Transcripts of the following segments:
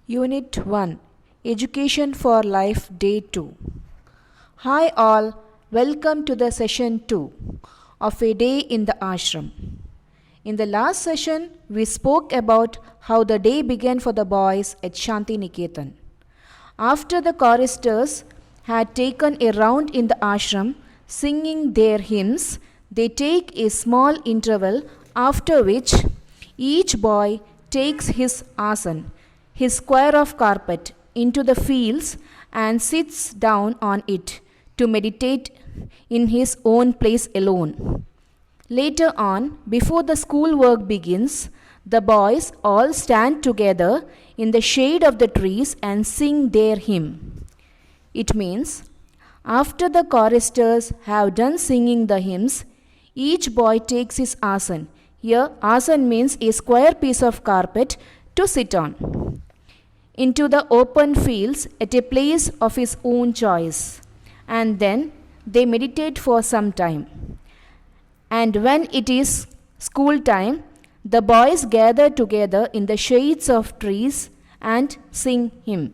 Unit 1 Education for Life Day 2. Hi all, welcome to the session 2 of A Day in the Ashram. In the last session, we spoke about how the day began for the boys at Shanti Niketan. After the choristers had taken a round in the ashram singing their hymns, they take a small interval, after which each boy takes his asan, his square of carpet, into the fields and sits down on it to meditate in his own place alone. Later on, before the school work begins, the boys all stand together in the shade of the trees and sing their hymn. It means, after the choristers have done singing the hymns, each boy takes his asan. Here, asan means a square piece of carpet to sit on, into the open fields at a place of his own choice. And then they meditate for some time. And when it is school time, the boys gather together in the shades of trees and sing hymn.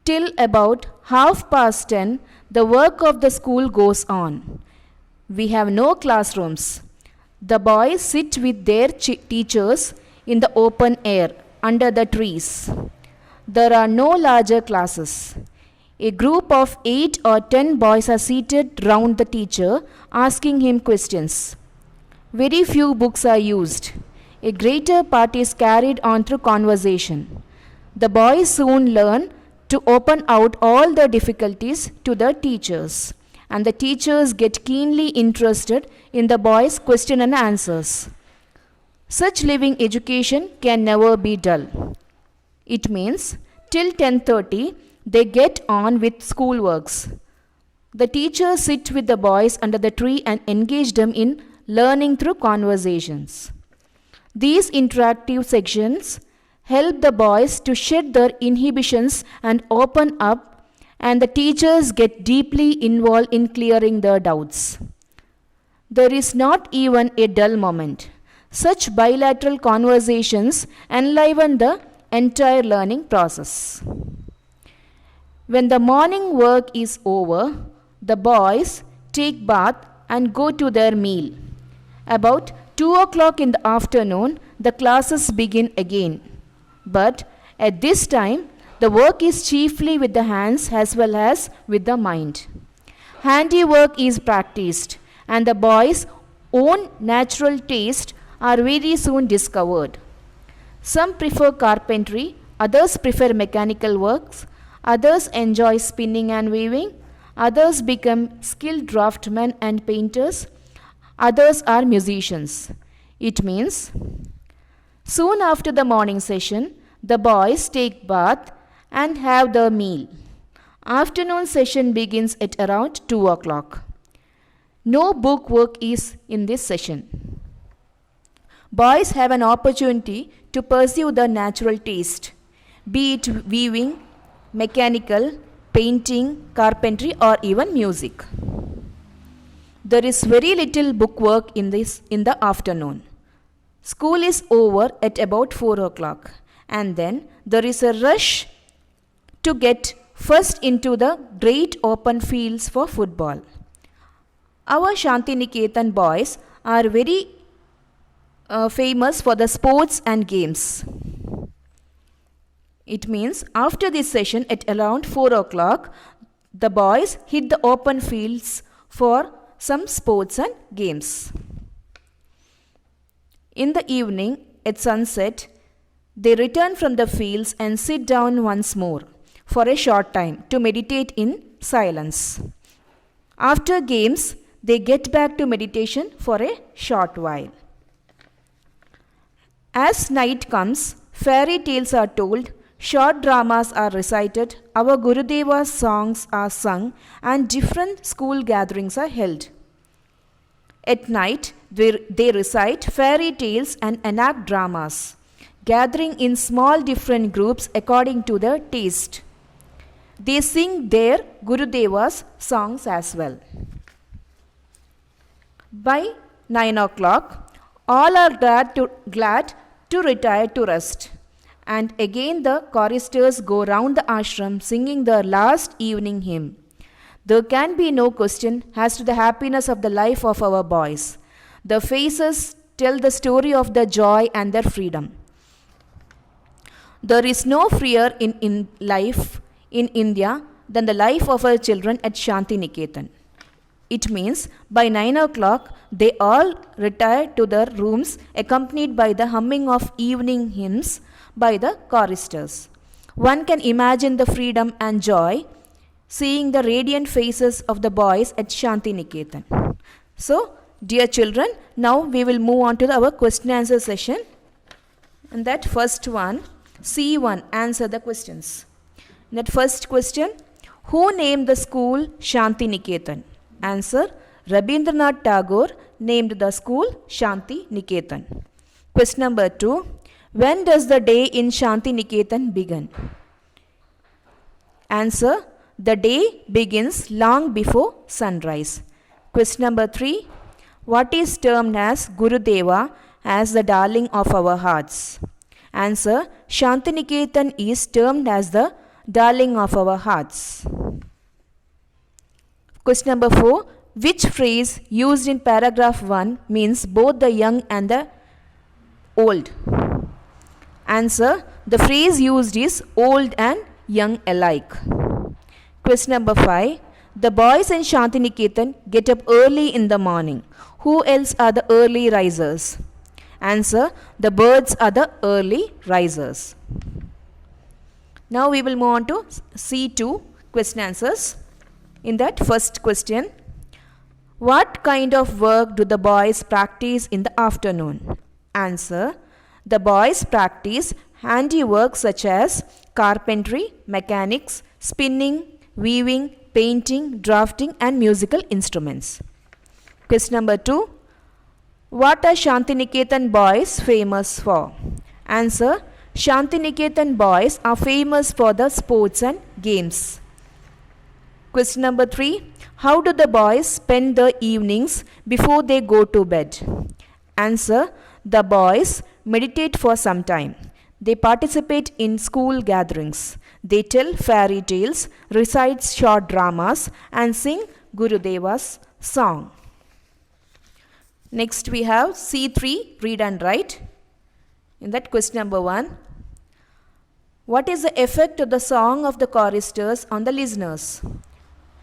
Till about 10:30, the work of the school goes on. We have no classrooms. The boys sit with their teachers in the open air under the trees. There are no larger classes. A group of 8 or 10 boys are seated round the teacher, asking him questions. Very few books are used. A greater part is carried on through conversation. The boys soon learn to open out all the difficulties to the teachers, and the teachers get keenly interested in the boys' question and answers. Such living education can never be dull. It means till 10:30 they get on with schoolworks. The teachers sit with the boys under the tree and engage them in learning through conversations. These interactive sections help the boys to shed their inhibitions and open up, and the teachers get deeply involved in clearing their doubts. There is not even a dull moment. Such bilateral conversations enliven the entire learning process. When the morning work is over, the boys take bath and go to their meal. About 2 o'clock in the afternoon, the classes begin again. But at this time, the work is chiefly with the hands as well as with the mind. Handiwork is practiced, and the boys' own natural taste are very soon discovered. Some prefer carpentry, others prefer mechanical works, others enjoy spinning and weaving, others become skilled draftsmen and painters, others are musicians. It means, soon after the morning session, the boys take bath and have their meal. Afternoon session begins at around 2 o'clock. No book work is in this session. Boys have an opportunity to pursue their natural taste, be it weaving, mechanical, painting, carpentry, or even music. There is very little book work in the afternoon. School is over at about 4 o'clock, and then there is a rush to get first into the great open fields for football. Our Shanti Niketan boys are very famous for the sports and games. It means after this session at around 4 o'clock, the boys hit the open fields for some sports and games. In the evening, at sunset, they return from the fields and sit down once more for a short time to meditate in silence. After games, they get back to meditation for a short while. As night comes, fairy tales are told, short dramas are recited, our Gurudeva's songs are sung, and different school gatherings are held. At night, they recite fairy tales and enact dramas, gathering in small different groups according to their taste. They sing their Gurudeva's songs as well. By 9 o'clock, all are glad to retire to rest. And again the choristers go round the ashram singing the last evening hymn. There can be no question as to the happiness of the life of our boys. The faces tell the story of their joy and their freedom. There is no freer in life in India than the life of our children at Shanti Niketan. It means by 9 o'clock they all retire to their rooms accompanied by the humming of evening hymns by the choristers. One can imagine the freedom and joy seeing the radiant faces of the boys at Shanti Niketan. So, dear children, now we will move on to our question answer session. And that first one, C1, answer the questions. That first question, who named the school Shanti Niketan? Answer, Rabindranath Tagore named the school Shanti Niketan. Question number 2, when does the day in Shanti Niketan begin? Answer, the day begins long before sunrise. Question number 3, what is termed as Gurudeva as the darling of our hearts? Answer, Shanti Niketan is termed as the darling of our hearts. Question number 4, which phrase used in paragraph 1 means both the young and the old? Answer, the phrase used is old and young alike. Question number 5, the boys in Shanti Niketan get up early in the morning. Who else are the early risers? Answer, the birds are the early risers. Now we will move on to C2, question answers. In that first question, what kind of work do the boys practice in the afternoon? Answer, the boys practice handiwork such as carpentry, mechanics, spinning, weaving, painting, drafting and musical instruments. Question number 2, what are Shanti Niketan boys famous for? Answer, Shanti Niketan boys are famous for the sports and games. Question number 3, how do the boys spend the evenings before they go to bed? Answer, the boys meditate for some time. They participate in school gatherings. They tell fairy tales, recite short dramas and sing Gurudeva's song. Next we have C3, read and write. In that question number 1, what is the effect of the song of the choristers on the listeners?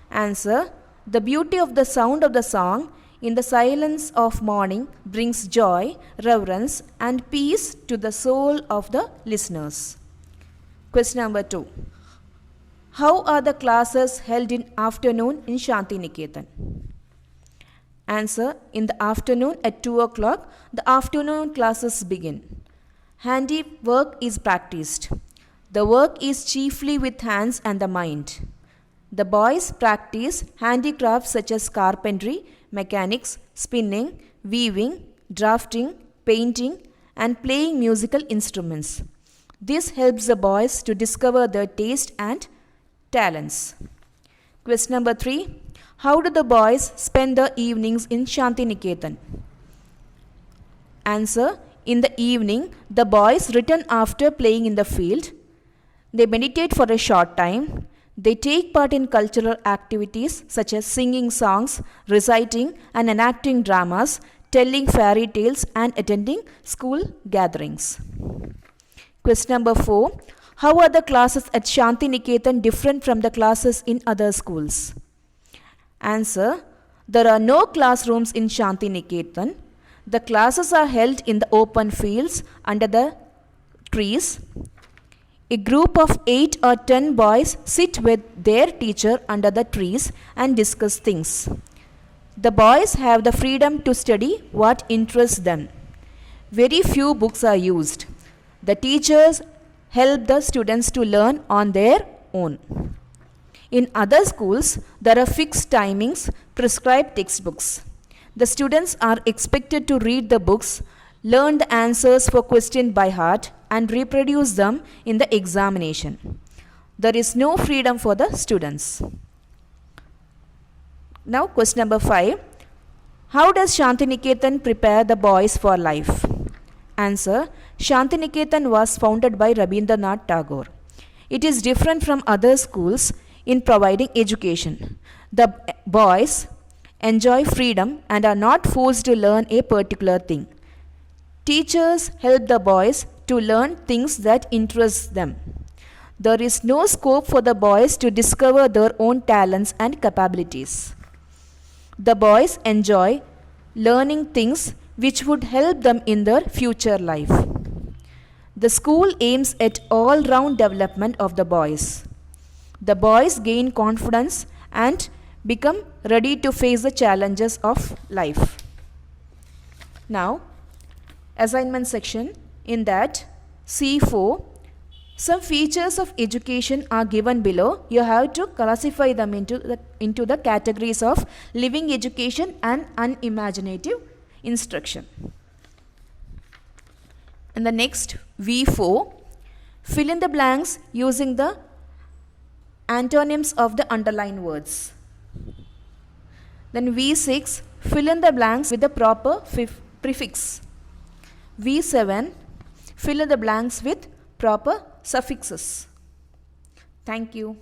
Answer, the beauty of the sound of the song in the silence of morning brings joy, reverence and peace to the soul of the listeners. Question number 2, how are the classes held in afternoon in Shanti Niketan? Answer, in the afternoon at 2 o'clock, the afternoon classes begin. Handiwork is practiced. The work is chiefly with hands and the mind. The boys practice handicrafts such as carpentry, mechanics, spinning, weaving, drafting, painting and playing musical instruments. This helps the boys to discover their taste and talents. Question number 3, how do the boys spend their evenings in Shanti Niketan? Answer, in the evening, the boys return after playing in the field. They meditate for a short time. They take part in cultural activities such as singing songs, reciting and enacting dramas, telling fairy tales and attending school gatherings. Question number 4, how are the classes at Shanti Niketan different from the classes in other schools? Answer, there are no classrooms in Shanti Niketan. The classes are held in the open fields under the trees. A group of 8 or 10 boys sit with their teacher under the trees and discuss things. The boys have the freedom to study what interests them. Very few books are used. The teachers help the students to learn on their own. In other schools, there are fixed timings, prescribed textbooks. The students are expected to read the books, learn the answers for questions by heart and reproduce them in the examination. There is no freedom for the students. Now question number 5. How does Shanti Niketan prepare the boys for life? Answer. Shantiniketan was founded by Rabindranath Tagore. It is different from other schools in providing education. The boys enjoy freedom and are not forced to learn a particular thing. Teachers help the boys to learn things that interest them. There is no scope for the boys to discover their own talents and capabilities. The boys enjoy learning things which would help them in their future life. The school aims at all-round development of the boys. The boys gain confidence and become ready to face the challenges of life. Now, assignment section. In that, C4, some features of education are given below. You have to classify them into the categories of living education and unimaginative instruction. And the next, V4, fill in the blanks using the antonyms of the underlined words. Then V6, fill in the blanks with the proper prefix. V7, fill in the blanks with proper suffixes. Thank you.